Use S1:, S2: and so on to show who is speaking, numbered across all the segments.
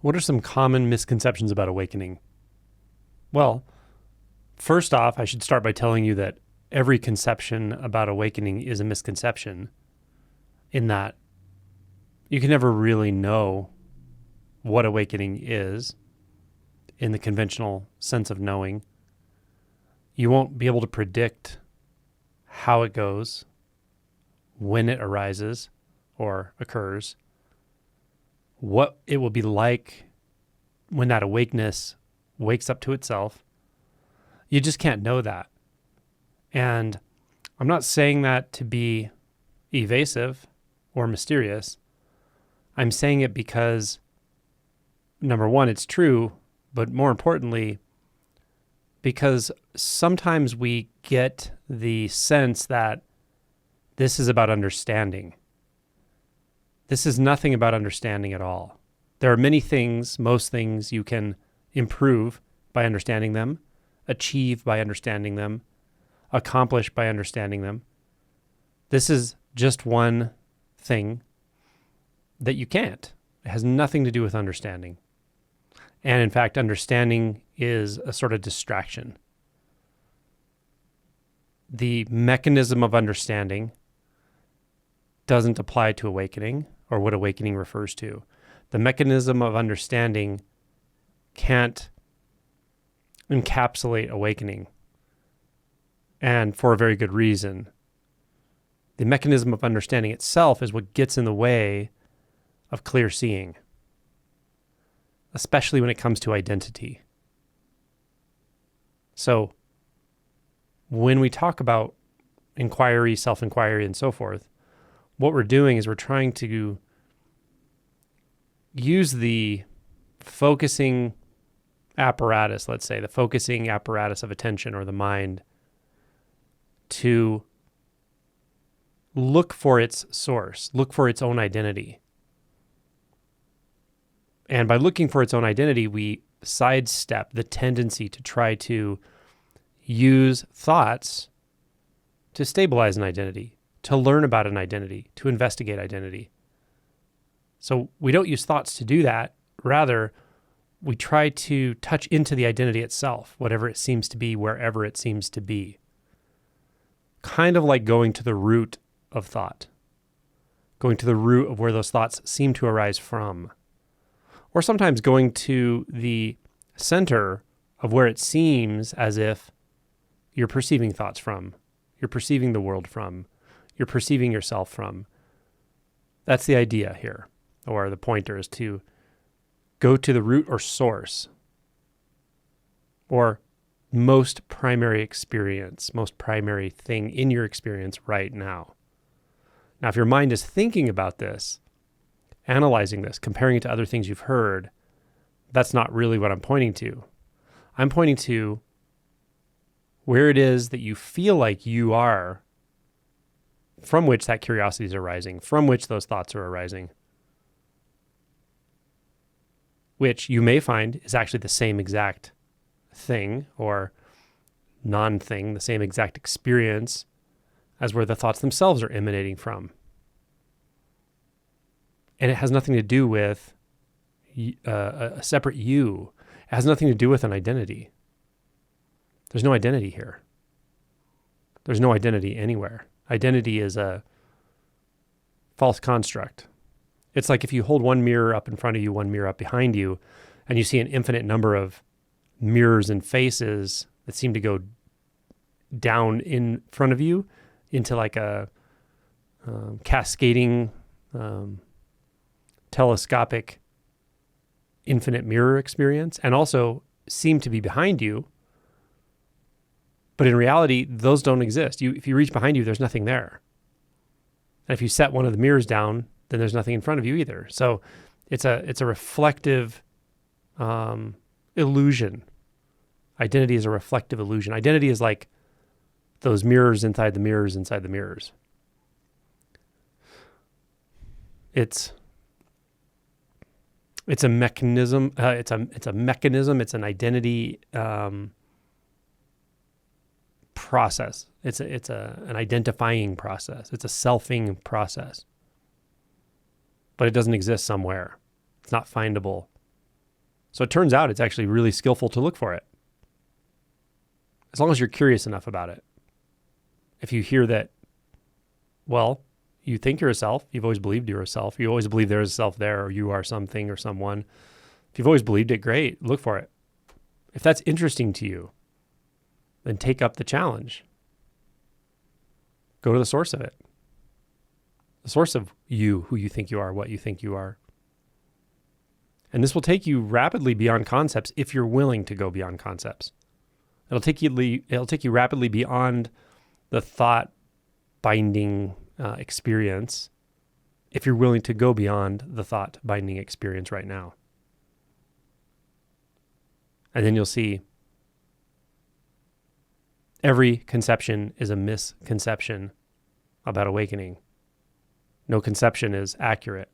S1: What are some common misconceptions about awakening? Well, first off, I should start by telling you that every conception about awakening is a misconception, in that you can never really know what awakening is in the conventional sense of knowing. You won't be able to predict how it goes, when it arises or occurs, what it will be like when that awakeness wakes up to itself. You just can't know that. And I'm not saying that to be evasive or mysterious. I'm saying it because, number one, it's true, but more importantly, because sometimes we get the sense that this is about understanding. This is nothing about understanding at all. There are many things, most things you can improve by understanding them, achieve by understanding them, accomplish by understanding them. This is just one thing that you can't. It has nothing to do with understanding. And in fact, understanding is a sort of distraction. The mechanism of understanding doesn't apply to awakening or what awakening refers to. The mechanism of understanding can't encapsulate awakening, and for a very good reason. The mechanism of understanding itself is what gets in the way of clear seeing, especially when it comes to identity. So when we talk about inquiry, self-inquiry, and so forth, what we're doing is we're trying to use the focusing apparatus, let's say, the focusing apparatus of attention or the mind, to look for its source, look for its own identity. And by looking for its own identity, we sidestep the tendency to try to use thoughts to stabilize an identity, to learn about an identity, to investigate identity. So we don't use thoughts to do that. Rather, we try to touch into the identity itself, whatever it seems to be, wherever it seems to be. Kind of like going to the root of thought, going to the root of where those thoughts seem to arise from, or sometimes going to the center of where it seems as if you're perceiving thoughts from, you're perceiving the world from, you're perceiving yourself from. That's the idea here, or the pointer is to go to the root or source, or most primary experience, most primary thing in your experience right now. Now, if your mind is thinking about this, analyzing this, comparing it to other things you've heard, that's not really what I'm pointing to. I'm pointing to where it is that you feel like you are, from which that curiosity is arising, from which those thoughts are arising, which you may find is actually the same exact thing or non-thing, the same exact experience as where the thoughts themselves are emanating from. And it has nothing to do with a separate you. It has nothing to do with an identity. There's no identity here. There's no identity anywhere. Identity is a false construct. It's like if you hold one mirror up in front of you, one mirror up behind you, and you see an infinite number of mirrors and faces that seem to go down in front of you into like a cascading, telescopic, infinite mirror experience, and also seem to be behind you. But in reality, those don't exist. If you reach behind you, there's nothing there. And if you set one of the mirrors down, then there's nothing in front of you either. So it's a reflective illusion. Identity is a reflective illusion. Identity is like those mirrors inside the mirrors inside the mirrors. It's a mechanism. It's a mechanism. It's an identity process. It's an identifying process. It's a selfing process. But it doesn't exist somewhere. It's not findable So it turns out it's actually really skillful to look for it, as long as you're curious enough about it. If you hear that, well, you think you're a self, you've always believed you're a self, you always believe there is a self there, or you are something or someone. If you've always believed it, great, look for it. If that's interesting to you, then take up the challenge. Go to the source of it. The source of you, who you think you are, what you think you are. And this will take you rapidly beyond concepts if you're willing to go beyond concepts. It'll take you rapidly beyond the thought binding experience if you're willing to go beyond the thought binding experience right now. And then you'll see every conception is a misconception about awakening. No conception is accurate.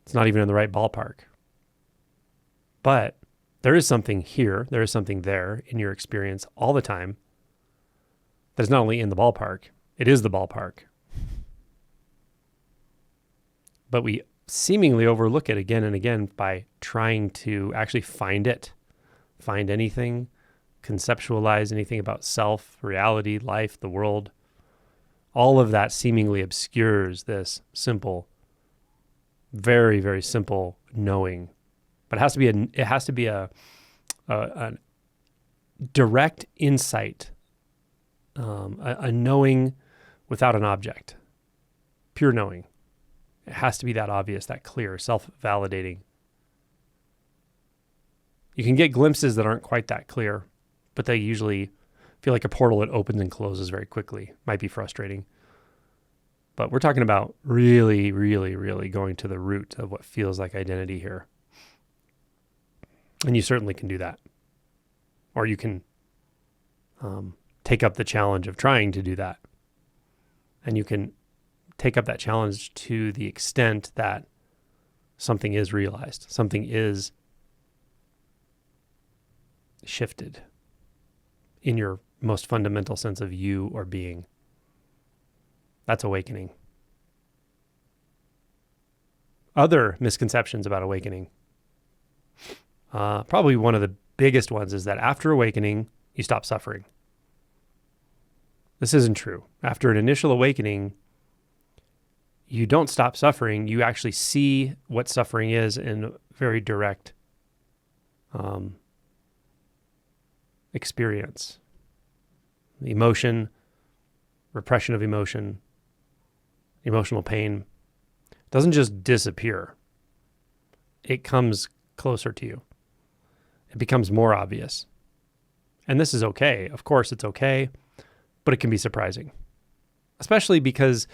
S1: It's not even in the right ballpark. But there is something here, there is something there in your experience all the time that is not only in the ballpark, it is the ballpark. But we seemingly overlook it again and again by trying to actually find it, find anything, conceptualize anything about self, reality, life, the world. All of that seemingly obscures this simple, very, very simple knowing. But it has to be a direct insight, a knowing without an object, pure knowing. It has to be that obvious, that clear, self-validating. You can get glimpses that aren't quite that clear, but they usually feel like a portal that opens and closes very quickly. Might be frustrating. But we're talking about really, really, really going to the root of what feels like identity here. And you certainly can do that. Or you can take up the challenge of trying to do that. And you can take up that challenge to the extent that something is realized, something is shifted in your most fundamental sense of you or being. That's awakening. Other misconceptions about awakening. Probably one of the biggest ones is that after awakening, you stop suffering. This isn't true. After an initial awakening, you don't stop suffering. You actually see what suffering is in very direct experience. Emotion, repression of emotion, emotional pain doesn't just disappear. It comes closer to you. It becomes more obvious. And this is okay. Of course, it's okay, but it can be surprising, especially because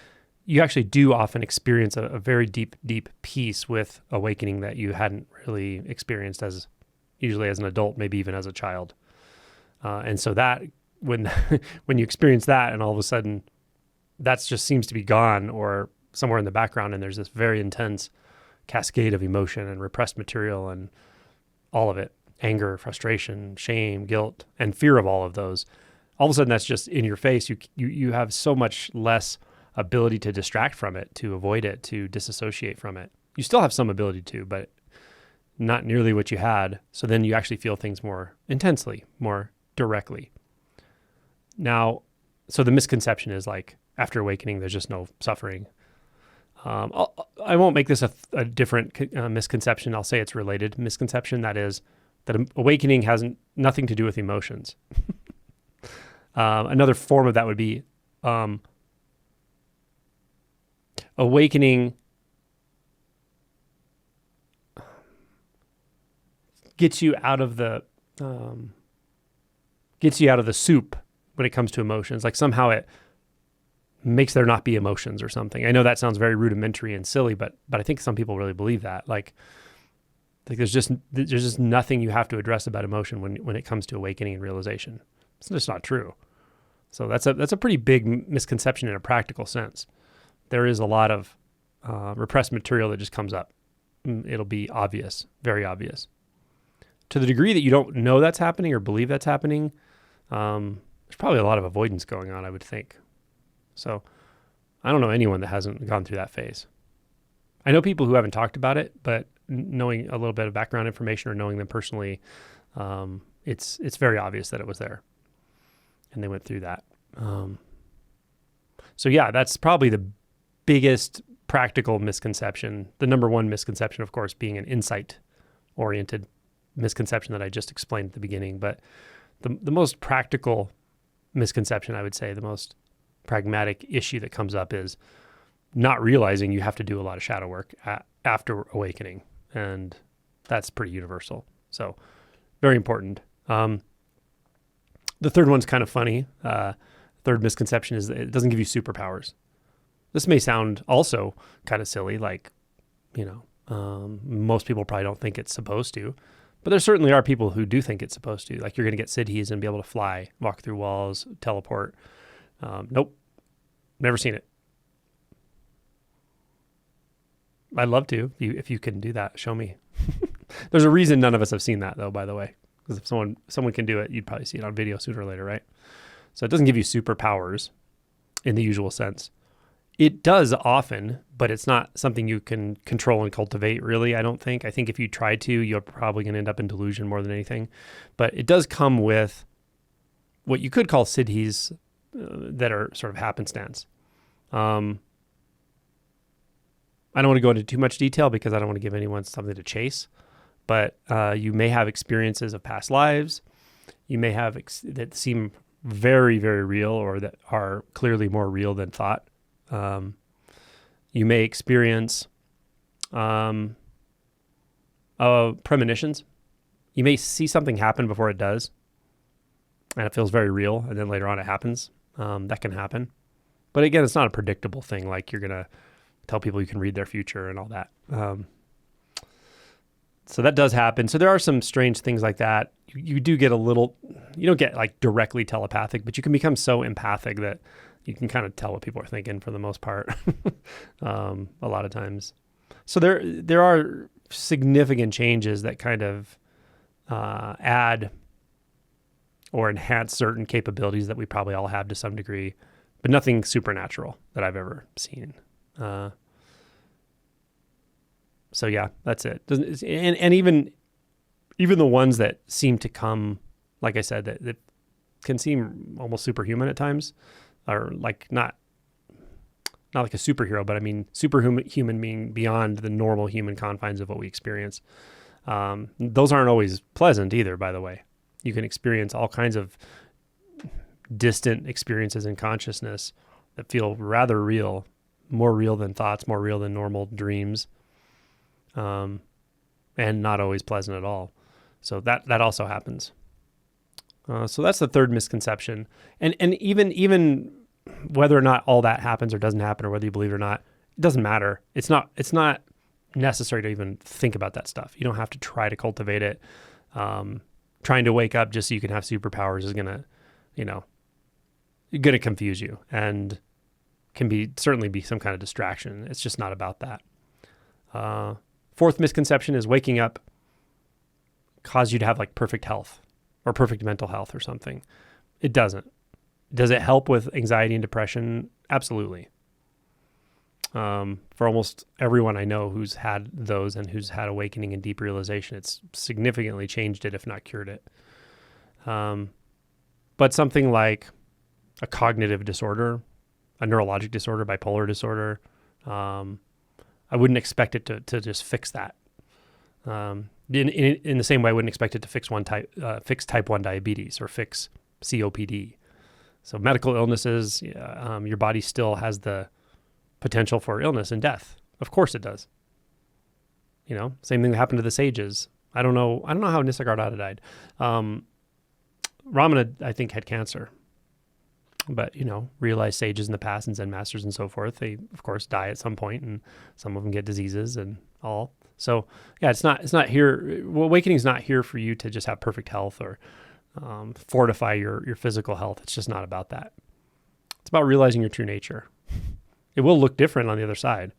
S1: you actually do often experience a very deep, deep peace with awakening that you hadn't really experienced usually as an adult, maybe even as a child. And so that when you experience that and all of a sudden that just seems to be gone or somewhere in the background, and there's this very intense cascade of emotion and repressed material and all of it, anger, frustration, shame, guilt, and fear of all of those. All of a sudden that's just in your face. You have so much less ability to distract from it, to avoid it, to disassociate from it. You still have some ability to, but not nearly what you had. So then you actually feel things more intensely, more directly. Now, so the misconception is like after awakening, there's just no suffering. I won't make this a different misconception. I'll say it's related misconception. That is that awakening has nothing to do with emotions. Another form of that would be awakening gets you out of the soup when it comes to emotions. Like somehow it makes there not be emotions or something. I know that sounds very rudimentary and silly, but I think some people really believe that. Like there's just nothing you have to address about emotion when it comes to awakening and realization. It's just not true. So that's a pretty big misconception in a practical sense. There is a lot of repressed material that just comes up. It'll be obvious, very obvious. To the degree that you don't know that's happening or believe that's happening, there's probably a lot of avoidance going on, I would think. So I don't know anyone that hasn't gone through that phase. I know people who haven't talked about it, but knowing a little bit of background information or knowing them personally, it's very obvious that it was there, and they went through that. So yeah, that's probably the biggest practical misconception. The number one misconception, of course, being an insight-oriented misconception that I just explained at the beginning. But the most practical misconception, I would say, the most pragmatic issue that comes up is not realizing you have to do a lot of shadow work after awakening. And that's pretty universal. So very important. The third one's kind of funny. Third misconception is that it doesn't give you superpowers. This may sound also kind of silly, like, most people probably don't think it's supposed to, but there certainly are people who do think it's supposed to. Like, you're going to get siddhis and be able to fly, walk through walls, teleport. Nope. Never seen it. I'd love to. If you can do that, show me. There's a reason none of us have seen that, though, by the way. Because if someone can do it, you'd probably see it on video sooner or later, right? So it doesn't give you superpowers in the usual sense. It does often, but it's not something you can control and cultivate, really, I don't think. I think if you try to, you're probably going to end up in delusion more than anything. But it does come with what you could call siddhis that are sort of happenstance. I don't want to go into too much detail because I don't want to give anyone something to chase. But you may have experiences of past lives. You may have that seem very, very real, or that are clearly more real than thought. You may experience premonitions. You may see something happen before it does, and it feels very real, and then later on it happens. That can happen. But again, it's not a predictable thing, like you're going to tell people you can read their future and all that. So that does happen. So there are some strange things like that. You do get you don't get like directly telepathic, but you can become so empathic that you can kind of tell what people are thinking for the most part, a lot of times. So there are significant changes that kind of add or enhance certain capabilities that we probably all have to some degree, but nothing supernatural that I've ever seen. So yeah, that's it. And even the ones that seem to come, like I said, that can seem almost superhuman at times, are like not like a superhero, but I mean superhuman meaning beyond the normal human confines of what we experience. Those aren't always pleasant either, by the way. You can experience all kinds of distant experiences in consciousness that feel rather real, more real than thoughts, more real than normal dreams. And not always pleasant at all. So that also happens. So that's the third misconception. And even whether or not all that happens or doesn't happen, or whether you believe it or not, it doesn't matter. It's not necessary to even think about that stuff. You don't have to try to cultivate it. Trying to wake up just so you can have superpowers is gonna confuse you, and can certainly be some kind of distraction. It's just not about that. Fourth misconception is waking up cause you to have like perfect health or perfect mental health or something. It doesn't. Does it help with anxiety and depression? Absolutely. For almost everyone I know who's had those and who's had awakening and deep realization, it's significantly changed it, if not cured it. But something like a cognitive disorder, a neurologic disorder, bipolar disorder, I wouldn't expect it to just fix that. In the same way, I wouldn't expect it to fix type 1 diabetes or fix COPD. So medical illnesses, your body still has the potential for illness and death. Of course it does. Same thing that happened to the sages. I don't know how Nisargadatta died. Ramana, I think, had cancer. But, realized sages in the past and Zen masters and so forth, they, of course, die at some point, and some of them get diseases and all. So, yeah, it's not here. Well, awakening is not here for you to just have perfect health or fortify your physical health. It's just not about that. It's about realizing your true nature. It will look different on the other side.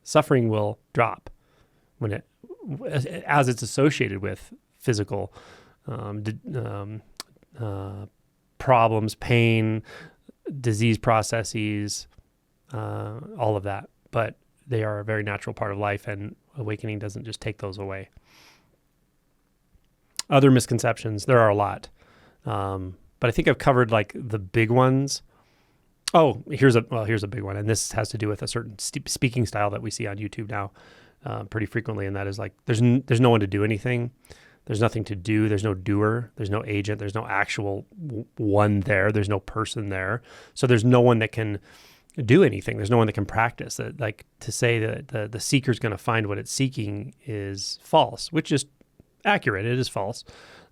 S1: Suffering will drop as it's associated with physical problems, pain, disease processes, all of that. But they are a very natural part of life, and Awakening doesn't just take those away. Other misconceptions, there are a lot. But I think I've covered like the big ones. Oh, here's a big one. And this has to do with a certain speaking style that we see on YouTube now pretty frequently. And that is like, there's no one to do anything. There's nothing to do. There's no doer. There's no agent. There's no actual one there. There's no person there. So there's no one that can do anything. There's no one that can practice. Like to say that the seeker's going to find what it's seeking is false, which is accurate. It is false.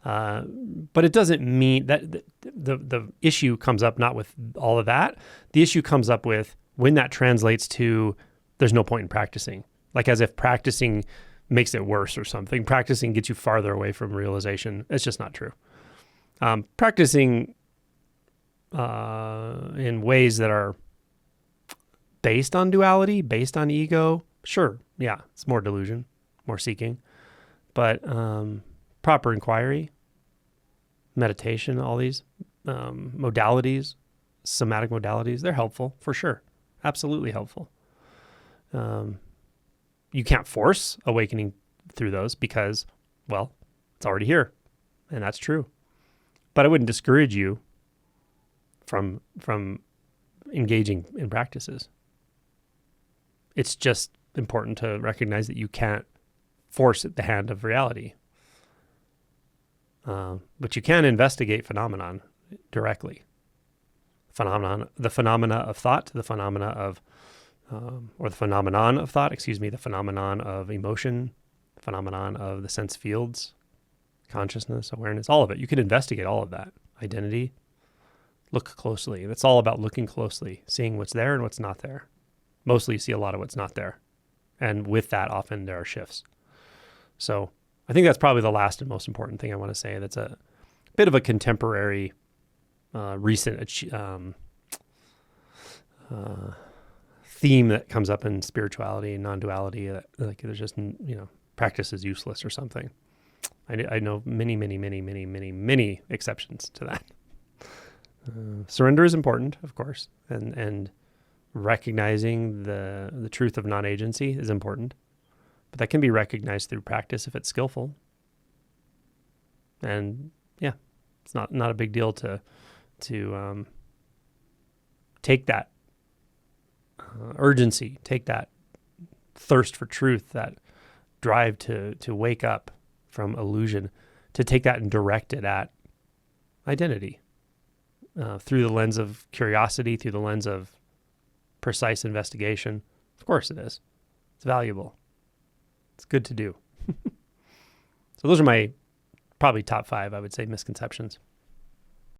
S1: But it doesn't mean that the issue comes up not with all of that. The issue comes up with when that translates to there's no point in practicing. Like as if practicing makes it worse or something. Practicing gets you farther away from realization. It's just not true. Practicing in ways that are based on duality, based on ego, sure, yeah, it's more delusion, more seeking. But proper inquiry, meditation, all these modalities, somatic modalities, they're helpful for sure. Absolutely helpful. You can't force awakening through those because, well, it's already here, and that's true. But I wouldn't discourage you from engaging in practices. It's just important to recognize that you can't force the hand of reality. But you can investigate phenomenon directly. The phenomena of thought, the phenomenon of emotion, the phenomenon of the sense fields, consciousness, awareness, all of it. You can investigate all of that. Identity, look closely. It's all about looking closely, seeing what's there and what's not there. Mostly you see a lot of what's not there. And with that, often there are shifts. So I think that's probably the last and most important thing I want to say. That's a bit of a contemporary, recent theme that comes up in spirituality and non-duality. Like there's just, practice is useless or something. I know many exceptions to that. Surrender is important, of course, and recognizing the truth of non-agency is important. But that can be recognized through practice if it's skillful. And yeah, it's not a big deal to take that urgency, take that thirst for truth, that drive to wake up from illusion, to take that and direct it at identity through the lens of curiosity, through the lens of precise investigation. Of course it is. It's valuable. It's good to do. So those are my probably top 5, I would say, misconceptions.